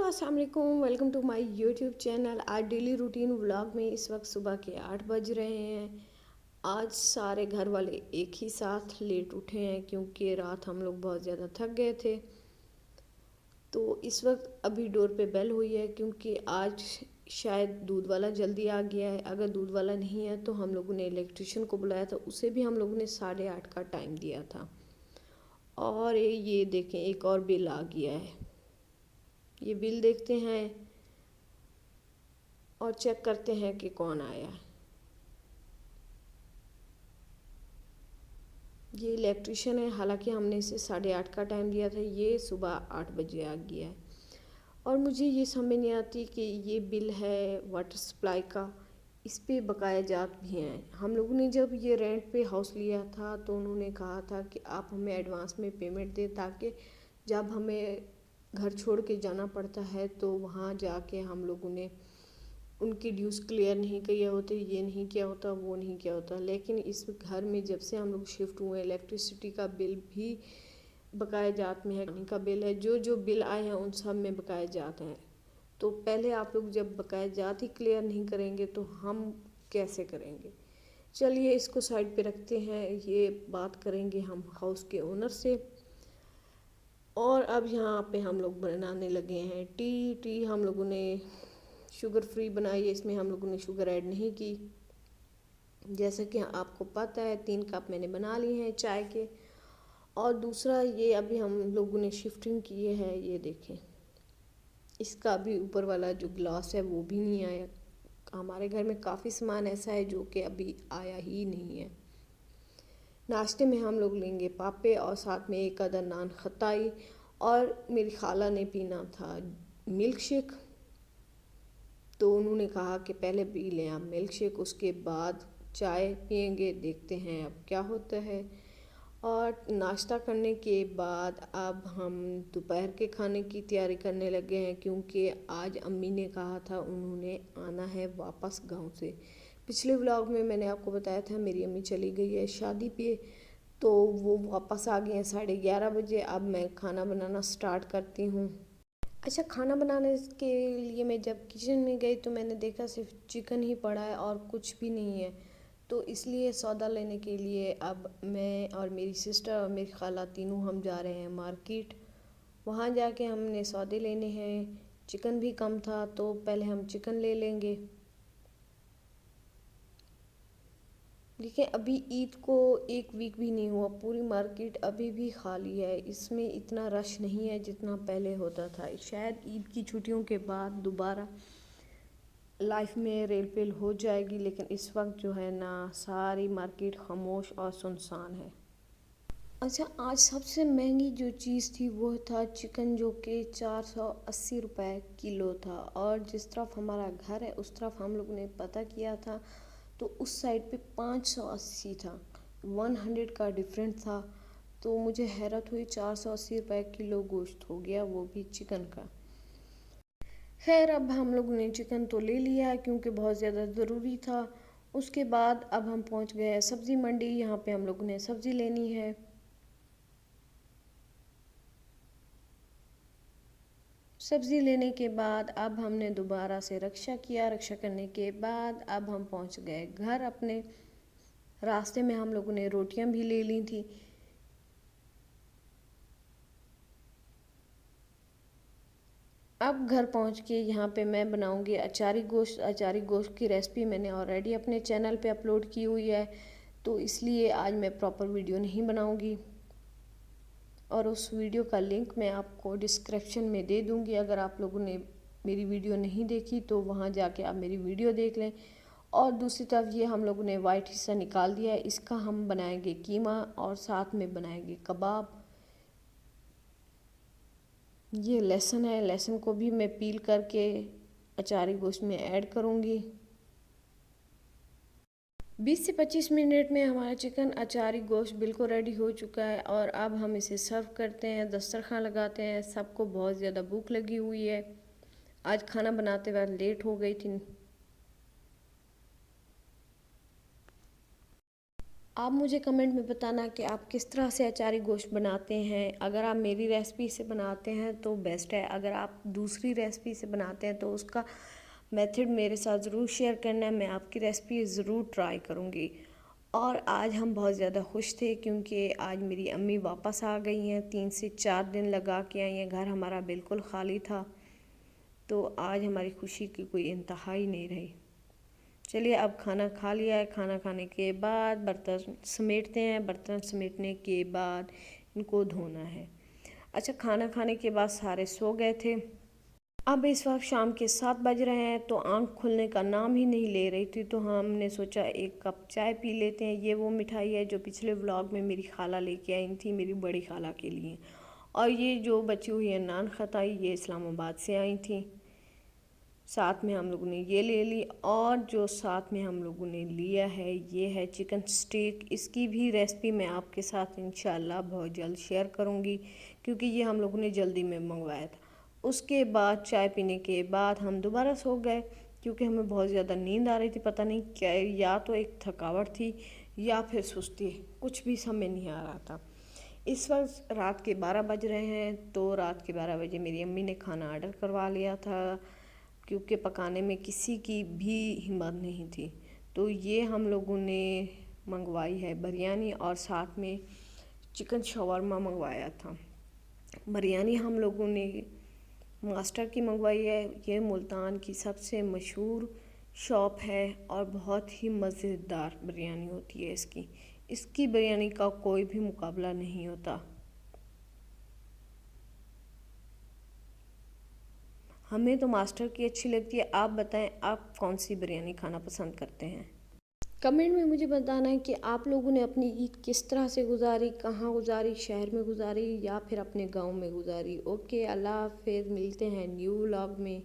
अस्सलाम वालेकुम, welcome to my YouTube channel. आज डेली रूटीन व्लॉग में इस वक्त सुबह के 8 बज रहे हैं। आज सारे घर वाले एक ही साथ लेट उठे हैं क्योंकि रात हम लोग बहुत ज़्यादा थक गए थे। तो इस वक्त अभी डोर पे बेल हुई है क्योंकि आज शायद दूध वाला जल्दी आ गया है। अगर दूध वाला नहीं है तो हम लोगों ने इलेक्ट्रिशियन को बुलाया था, उसे भी हम लोगों ने 8:30 का टाइम दिया था। और ये देखें, एक और बिल आ गया है। ये बिल देखते हैं और चेक करते हैं कि कौन आया है। ये इलेक्ट्रिशियन है, हालांकि हमने इसे 8:30 का टाइम दिया था, ये सुबह 8 बजे आ गया है। और मुझे ये समझ नहीं आती कि ये बिल है वाटर सप्लाई का, इस पे बकाया जात भी हैं। हम लोगों ने जब ये रेंट पे हाउस लिया था तो उन्होंने कहा था कि आप हमें एडवांस में पेमेंट दें ताकि जब हमें घर छोड़ के जाना पड़ता है तो वहाँ जाके हम लोगों ने उनके ड्यूज़ क्लियर नहीं किए होते, ये नहीं किया होता, वो नहीं किया होता। लेकिन इस घर में जब से हम लोग शिफ्ट हुए, इलेक्ट्रिसिटी का बिल भी बकाया जात में है, पानी का बिल है, जो जो बिल आए हैं उन सब में बकाया जात हैं। तो पहले आप लोग जब बकाया जात ही क्लियर नहीं करेंगे तो हम कैसे करेंगे। चलिए इसको साइड पे रखते हैं, ये बात करेंगे हम हाउस के ओनर से। और अब यहाँ पे हम लोग बनाने लगे हैं टी हम लोगों ने शुगर फ्री बनाई है, इसमें हम लोगों ने शुगर ऐड नहीं की। जैसे कि आपको पता है 3 कप मैंने बना लिए हैं चाय के। और दूसरा ये अभी हम लोगों ने शिफ्टिंग किए है, ये देखें, इसका अभी ऊपर वाला जो ग्लास है वो भी नहीं आया। हमारे घर में काफ़ी सामान ऐसा है जो कि अभी आया ही नहीं है। नाश्ते में हम लोग लेंगे पापे और साथ में एक आधा नान खताई। और मेरी खाला ने पीना था मिल्क शेक, तो उन्होंने कहा कि पहले पी लें आप मिल्क शेक, उसके बाद चाय पियेंगे, देखते हैं अब क्या होता है। और नाश्ता करने के बाद अब हम दोपहर के खाने की तैयारी करने लगे हैं क्योंकि आज अम्मी ने कहा था उन्होंने आना है वापस गांव से। पिछले व्लॉग में मैंने आपको बताया था मेरी अम्मी चली गई है शादी पे, तो वो वापस आ गए हैं 11:30 बजे। अब मैं खाना बनाना स्टार्ट करती हूँ। अच्छा, खाना बनाने के लिए मैं जब किचन में गई तो मैंने देखा सिर्फ चिकन ही पड़ा है और कुछ भी नहीं है। तो इसलिए सौदा लेने के लिए अब मैं और मेरी सिस्टर और मेरी खाला तीनों हम जा रहे हैं मार्केट। वहाँ जाके हमने सौदे लेने हैं। चिकन भी कम था तो पहले हम चिकन ले लेंगे। देखिए अभी ईद को 1 वीक भी नहीं हुआ, पूरी मार्केट अभी भी खाली है, इसमें इतना रश नहीं है जितना पहले होता था। शायद ईद की छुट्टियों के बाद दोबारा लाइफ में रेल पेल हो जाएगी, लेकिन इस वक्त जो है ना सारी मार्केट खामोश और सुनसान है। अच्छा, आज सबसे महंगी जो चीज़ थी वो था चिकन, जो कि 480 रुपये किलो था। और जिस तरफ हमारा घर है उस तरफ हम लोगों ने पता किया था तो उस साइड पे 580 था, 100 का डिफरेंट था। तो मुझे हैरत हुई, 480 रुपये किलो गोश्त हो गया, वो भी चिकन का। खैर अब हम लोगों ने चिकन तो ले लिया क्योंकि बहुत ज़्यादा ज़रूरी था। उसके बाद अब हम पहुंच गए सब्ज़ी मंडी, यहाँ पे हम लोगों ने सब्ज़ी लेनी है। सब्ज़ी लेने के बाद अब हमने दोबारा से रक्षा किया। रक्षा करने के बाद अब हम पहुंच गए घर अपने। रास्ते में हम लोगों ने रोटियां भी ले ली थी। अब घर पहुंच के यहाँ पे मैं बनाऊंगी अचारी गोश्त। अचारी गोश्त की रेसिपी मैंने ऑलरेडी अपने चैनल पे अपलोड की हुई है, तो इसलिए आज मैं प्रॉपर वीडियो नहीं बनाऊंगी। और उस वीडियो का लिंक मैं आपको डिस्क्रिप्शन में दे दूंगी। अगर आप लोगों ने मेरी वीडियो नहीं देखी तो वहाँ जाके आप मेरी वीडियो देख लें। और दूसरी तरफ ये हम लोगों ने वाइट हिस्सा निकाल दिया है, इसका हम बनाएंगे कीमा और साथ में बनाएंगे कबाब। ये लहसुन है, लहसुन को भी मैं पील करके अचारी गोश्त में ऐड करूँगी। 20 से 25 मिनट में हमारा चिकन अचारी गोश्त बिल्कुल रेडी हो चुका है। और अब हम इसे सर्व करते हैं, दस्तरखान लगाते हैं। सबको बहुत ज़्यादा भूख लगी हुई है, आज खाना बनाते वक्त लेट हो गई थी। आप मुझे कमेंट में बताना कि आप किस तरह से अचारी गोश्त बनाते हैं। अगर आप मेरी रेसिपी से बनाते हैं तो बेस्ट है, अगर आप दूसरी रेसिपी से बनाते हैं तो उसका मेथड मेरे साथ ज़रूर शेयर करना, मैं आपकी रेसिपी ज़रूर ट्राई करूँगी। और आज हम बहुत ज़्यादा खुश थे क्योंकि आज मेरी अम्मी वापस आ गई हैं, 3 से 4 दिन लगा के आई हैं। घर हमारा बिल्कुल ख़ाली था, तो आज हमारी खुशी की कोई इंतहा ही नहीं रही। चलिए अब खाना खा लिया है, खाना खाने के बाद बर्तन समेटते हैं। बर्तन समेटने के बाद इनको धोना है। अच्छा, खाना खाने के बाद सारे सो गए थे। अब इस वक्त शाम के 7 बज रहे हैं, तो आँख खुलने का नाम ही नहीं ले रही थी, तो हमने सोचा एक कप चाय पी लेते हैं। ये वो मिठाई है जो पिछले व्लॉग में मेरी खाला लेके आई थी, मेरी बड़ी खाला के लिए। और ये जो बची हुई है नान खताई, ये इस्लामाबाद से आई थी। साथ में हम लोगों ने ये ले ली, और जो साथ में हम लोगों ने लिया है ये है चिकन स्टेक। इसकी भी रेसिपी मैं आपके साथ इंशाल्लाह बहुत जल्द शेयर करूँगी, क्योंकि ये हम लोगों ने जल्दी में मंगवाया था। उसके बाद चाय पीने के बाद हम दोबारा सो गए, क्योंकि हमें बहुत ज़्यादा नींद आ रही थी। पता नहीं क्या, या तो एक थकावट थी या फिर सुस्ती, कुछ भी समझ नहीं आ रहा था। इस वक्त रात के 12 बज रहे हैं, तो रात के 12 बजे मेरी अम्मी ने खाना ऑर्डर करवा लिया था, क्योंकि पकाने में किसी की भी हिम्मत नहीं थी। तो ये हम लोगों ने मंगवाई है बिरयानी, और साथ में चिकन शवरमा मंगवाया था। बिरयानी हम लोगों ने मास्टर की मंगवाई है। ये मुल्तान की सबसे मशहूर शॉप है और बहुत ही मज़ेदार बिरयानी होती है इसकी। इसकी बिरयानी का कोई भी मुकाबला नहीं होता। हमें तो मास्टर की अच्छी लगती है। आप बताएं, आप कौन सी बिरयानी खाना पसंद करते हैं? कमेंट में मुझे बताना है कि आप लोगों ने अपनी ईद किस तरह से गुजारी, कहाँ गुजारी, शहर में गुजारी या फिर अपने गांव में गुजारी। ओके, अल्लाह हाफ़िज़, मिलते हैं न्यू व्लॉग में।